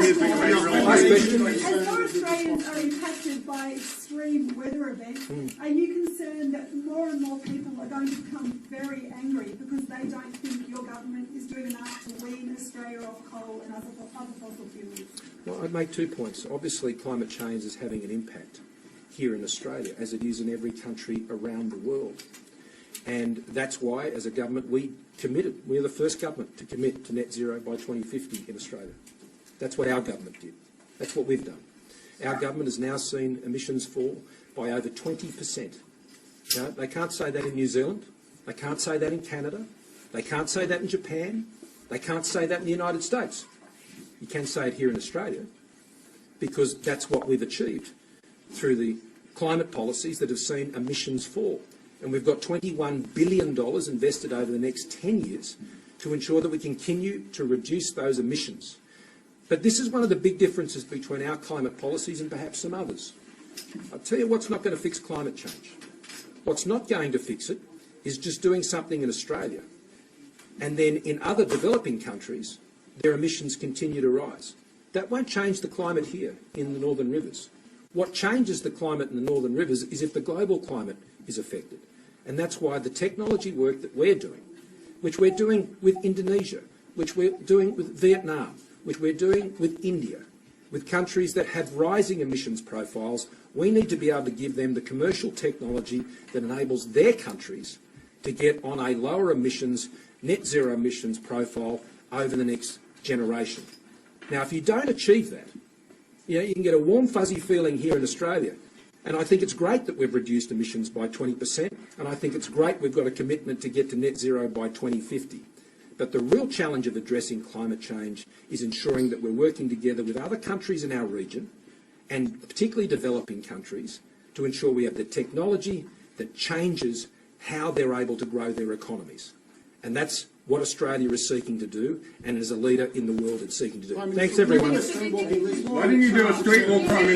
As more Australians are impacted by extreme weather events, are you concerned that more and more people are going to become very angry because they don't think your government is doing enough to wean Australia off coal and other fossil fuels? Well, I'd make 2 points. Obviously, climate change is having an impact here in Australia, as it is in every country around the world. And that's why, as a government, we committed. We're the first government to commit to net zero by 2050 in Australia. That's what our government did. That's what we've done. Our government has now seen emissions fall by over 20%. You know, they can't say that in New Zealand. They can't say that in Canada. They can't say that in Japan. They can't say that in the United States. You can say it here in Australia because that's what we've achieved through the climate policies that have seen emissions fall. And we've got $21 billion invested over the next 10 years to ensure that we continue to reduce those emissions. But this is one of the big differences between our climate policies and perhaps some others. I'll tell you what's not going to fix climate change. What's not going to fix it is just doing something in Australia, and then in other developing countries, their emissions continue to rise. That won't change the climate here in the Northern Rivers. What changes the climate in the Northern Rivers is if the global climate is affected. And that's why the technology work that we're doing, which we're doing with Indonesia, which we're doing with Vietnam, which we're doing with India, with countries that have rising emissions profiles, we need to be able to give them the commercial technology that enables their countries to get on a lower emissions, net zero emissions profile over the next generation. Now, if you don't achieve that, you can get a warm, fuzzy feeling here in Australia. And I think it's great that we've reduced emissions by 20%, and I think it's great we've got a commitment to get to net zero by 2050. But the real challenge of addressing climate change is ensuring that we're working together with other countries in our region, and particularly developing countries, to ensure we have the technology that changes how they're able to grow their economies. And that's what Australia is seeking to do, and as a leader in the world it's seeking to do. Thanks, everyone. Why didn't you do a street walk, Prime Minister?